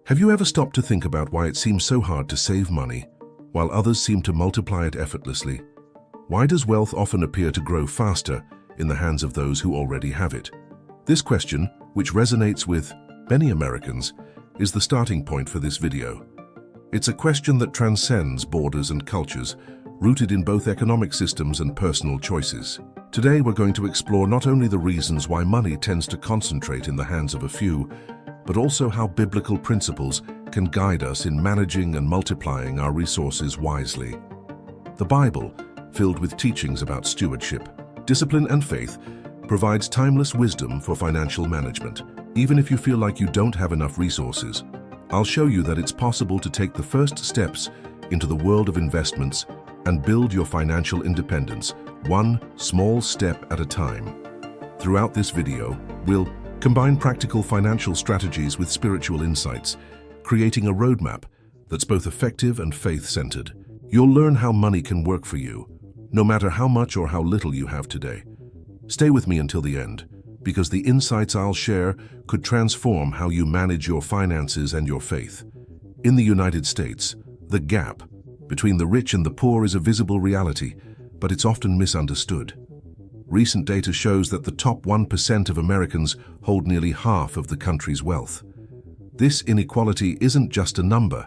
Have you ever stopped to think about why it seems so hard to save money, while others seem to multiply it effortlessly? Why does wealth often appear to grow faster in the hands of those who already have it? This question, which resonates with many Americans, is the starting point for this video. It's a question that transcends borders and cultures, rooted in both economic systems and personal choices. Today, we're going to explore not only the reasons why money tends to concentrate in the hands of a few, but also how biblical principles can guide us in managing and multiplying our resources wisely. The Bible, filled with teachings about stewardship, discipline, and faith, provides timeless wisdom for financial management. Even if you feel like you don't have enough resources, I'll show you that it's possible to take the first steps into the world of investments and build your financial independence, one small step at a time. Throughout this video, we'll combine practical financial strategies with spiritual insights, creating a roadmap that's both effective and faith-centered. You'll learn how money can work for you, no matter how much or how little you have today. Stay with me until the end, because the insights I'll share could transform how you manage your finances and your faith. In the United States, the gap between the rich and the poor is a visible reality, but it's often misunderstood. Recent data shows that the top 1% of Americans hold nearly half of the country's wealth. This inequality isn't just a number.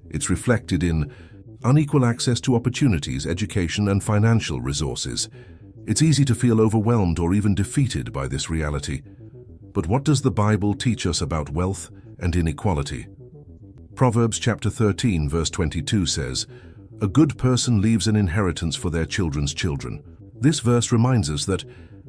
It's reflected in unequal access to opportunities, education, and financial resources. It's easy to feel overwhelmed or even defeated by this reality. But what does the Bible teach us about wealth and inequality? Proverbs chapter 13, verse 22 says, "A good person leaves an inheritance for their children's children." This verse reminds us that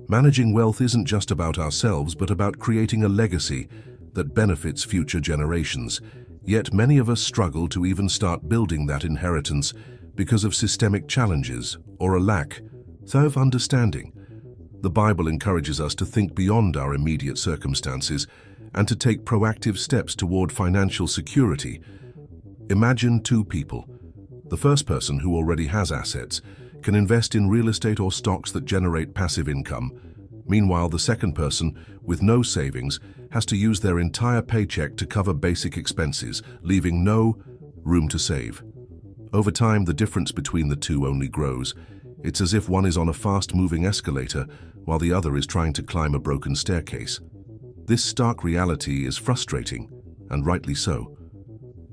managing wealth isn't just about ourselves, but about creating a legacy that benefits future generations. Yet many of us struggle to even start building that inheritance because of systemic challenges or a lack of understanding. The Bible encourages us to think beyond our immediate circumstances and to take proactive steps toward financial security. Imagine two people. The first person, who already has assets, can invest in real estate or stocks that generate passive income. Meanwhile, the second person, with no savings, has to use their entire paycheck to cover basic expenses, leaving no room to save. Over time, the difference between the two only grows. It's as if one is on a fast-moving escalator while the other is trying to climb a broken staircase. This stark reality is frustrating, and rightly so.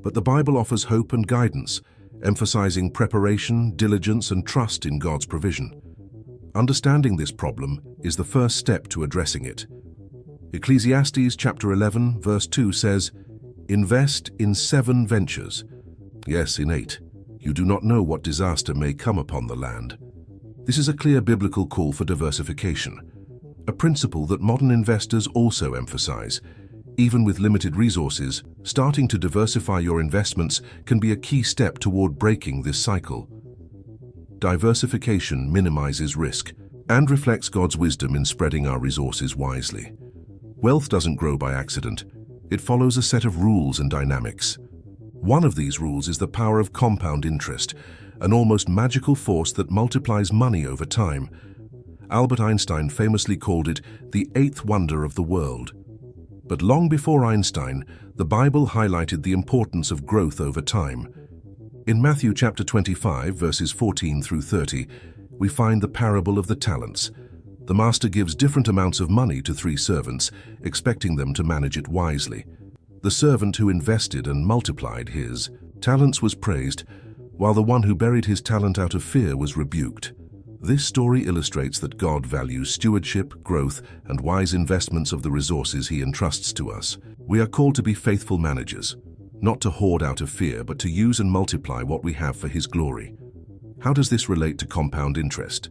But the Bible offers hope and guidance, emphasizing preparation, diligence, and trust in God's provision. Understanding this problem is the first step to addressing it. Ecclesiastes chapter 11, verse 2 says, "Invest in 7 ventures. Yes, in 8. You do not know what disaster may come upon the land." This is a clear biblical call for diversification, a principle that modern investors also emphasize. Even with limited resources, starting to diversify your investments can be a key step toward breaking this cycle. Diversification minimizes risk and reflects God's wisdom in spreading our resources wisely. Wealth doesn't grow by accident. It follows a set of rules and dynamics. One of these rules is the power of compound interest, an almost magical force that multiplies money over time. Albert Einstein famously called it the 8th wonder of the world. But long before Einstein, the Bible highlighted the importance of growth over time. In Matthew chapter 25, verses 14 through 30, we find the parable of the talents. The master gives different amounts of money to 3 servants, expecting them to manage it wisely. The servant who invested and multiplied his talents was praised, while the one who buried his talent out of fear was rebuked. This story illustrates that God values stewardship, growth, and wise investments of the resources He entrusts to us. We are called to be faithful managers, not to hoard out of fear, but to use and multiply what we have for His glory. How does this relate to compound interest?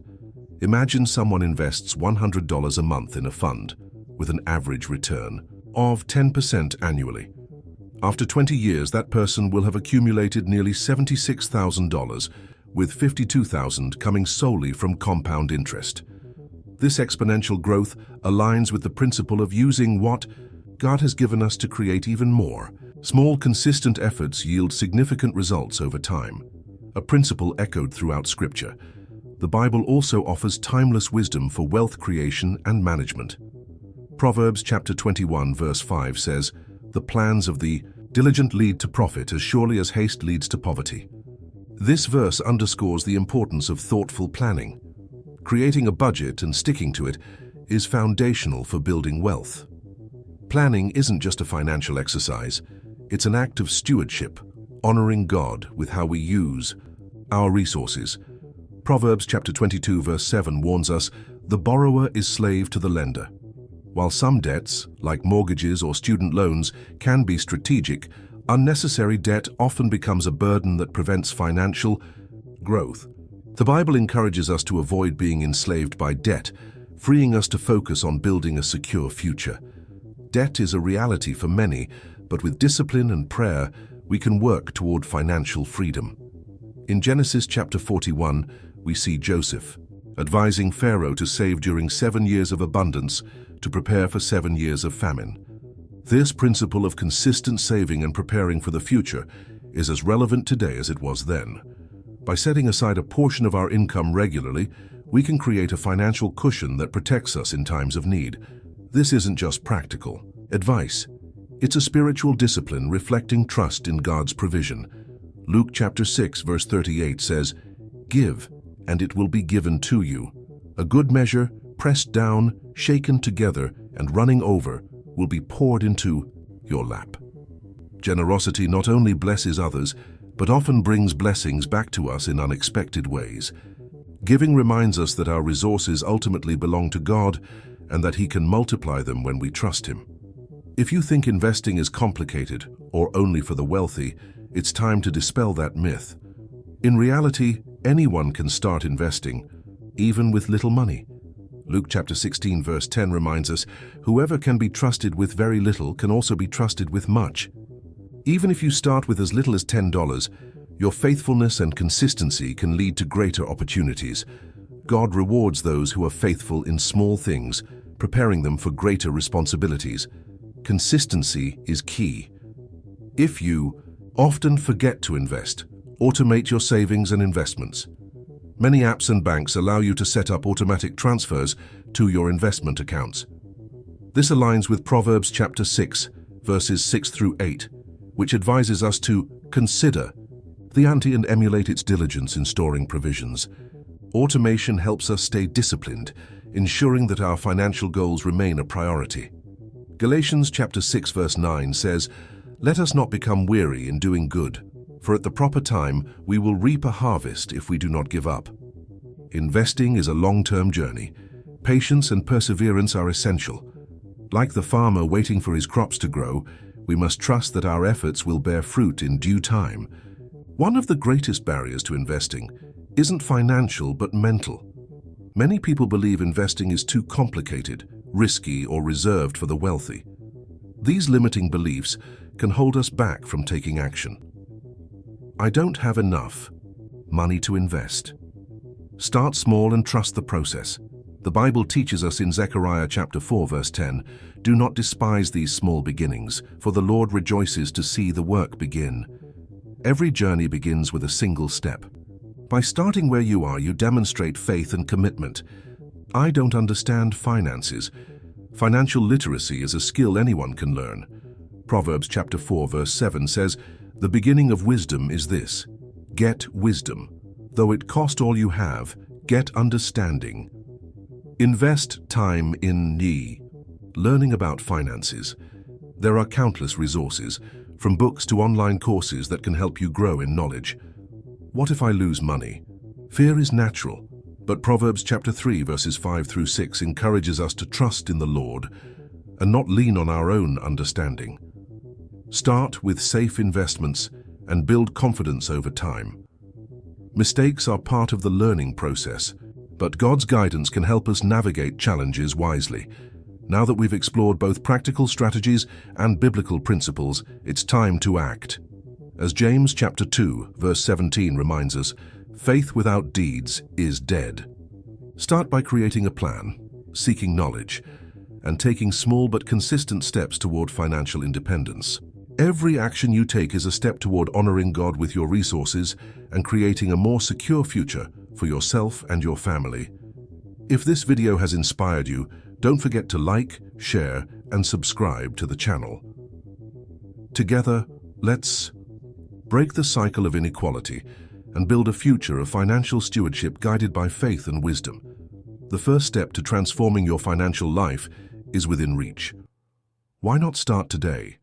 Imagine someone invests $100 a month in a fund, with an average return of 10% annually. After 20 years, that person will have accumulated nearly $76,000, with $52,000 coming solely from compound interest. This exponential growth aligns with the principle of using what God has given us to create even more. Small, consistent efforts yield significant results over time, a principle echoed throughout Scripture. The Bible also offers timeless wisdom for wealth creation and management. Proverbs chapter 21, verse 5 says, "The plans of the Diligent lead to profit as surely as haste leads to poverty. This verse underscores the importance of thoughtful planning. Creating a budget and sticking to it is foundational for building wealth. Planning isn't just a financial exercise, it's an act of stewardship, honoring God with how we use our resources. Proverbs chapter 22 verse 7 warns us, "The borrower is slave to the lender." While some debts, like mortgages or student loans, can be strategic, unnecessary debt often becomes a burden that prevents financial growth. The Bible encourages us to avoid being enslaved by debt, freeing us to focus on building a secure future. Debt is a reality for many, but with discipline and prayer, we can work toward financial freedom. In Genesis chapter 41, we see Joseph advising Pharaoh to save during 7 years of abundance to prepare for 7 years of famine. This principle of consistent saving and preparing for the future is as relevant today as it was then. By setting aside a portion of our income regularly, we can create a financial cushion that protects us in times of need. This isn't just practical advice. It's a spiritual discipline reflecting trust in God's provision. Luke chapter 6 verse 38 says, "Give, and it will be given to you. A good measure, pressed down, shaken together, and running over, will be poured into your lap." Generosity not only blesses others, but often brings blessings back to us in unexpected ways. Giving reminds us that our resources ultimately belong to God and that He can multiply them when we trust Him. If you think investing is complicated or only for the wealthy, it's time to dispel that myth. In reality, anyone can start investing, even with little money. Luke chapter 16 verse 10 reminds us, "Whoever can be trusted with very little can also be trusted with much." Even if you start with as little as $10, your faithfulness and consistency can lead to greater opportunities. God rewards those who are faithful in small things, preparing them for greater responsibilities. Consistency is key. If you often forget to invest, automate your savings and investments. Many apps and banks allow you to set up automatic transfers to your investment accounts. This aligns with Proverbs chapter 6, verses 6 through 8, which advises us to consider the ante and emulate its diligence in storing provisions. Automation helps us stay disciplined, ensuring that our financial goals remain a priority. Galatians chapter 6 verse 9 says, "Let us not become weary in doing good, for at the proper time we will reap a harvest if we do not give up." Investing is a long-term journey. Patience and perseverance are essential. Like the farmer waiting for his crops to grow, we must trust that our efforts will bear fruit in due time. One of the greatest barriers to investing isn't financial but mental. Many people believe investing is too complicated, risky, or reserved for the wealthy. These limiting beliefs can hold us back from taking action. I don't have enough money to invest. Start small and trust the process. The Bible teaches us in Zechariah chapter 4 verse 10, "Do not despise these small beginnings, for the Lord rejoices to see the work begin." Every journey begins with a single step. By starting where you are, you demonstrate faith and commitment. I don't understand finances. Financial literacy is a skill anyone can learn. Proverbs chapter 4 verse 7 says, "The beginning of wisdom is this: get wisdom. Though it cost all you have, get understanding." Invest time in learning about finances. There are countless resources, from books to online courses that can help you grow in knowledge. What if I lose money? Fear is natural, but Proverbs chapter 3 verses 5 through 6 encourages us to trust in the Lord and not lean on our own understanding. Start with safe investments and build confidence over time. Mistakes are part of the learning process, but God's guidance can help us navigate challenges wisely. Now that we've explored both practical strategies and biblical principles, it's time to act. As James chapter 2 verse 17 reminds us, faith without deeds is dead. Start by creating a plan, seeking knowledge, and taking small but consistent steps toward financial independence. Every action you take is a step toward honoring God with your resources and creating a more secure future for yourself and your family. If this video has inspired you, don't forget to like, share, and subscribe to the channel. Together, Let's break the cycle of inequality and build a future of financial stewardship guided by faith and wisdom. The first step to transforming your financial life is within reach. Why not start today?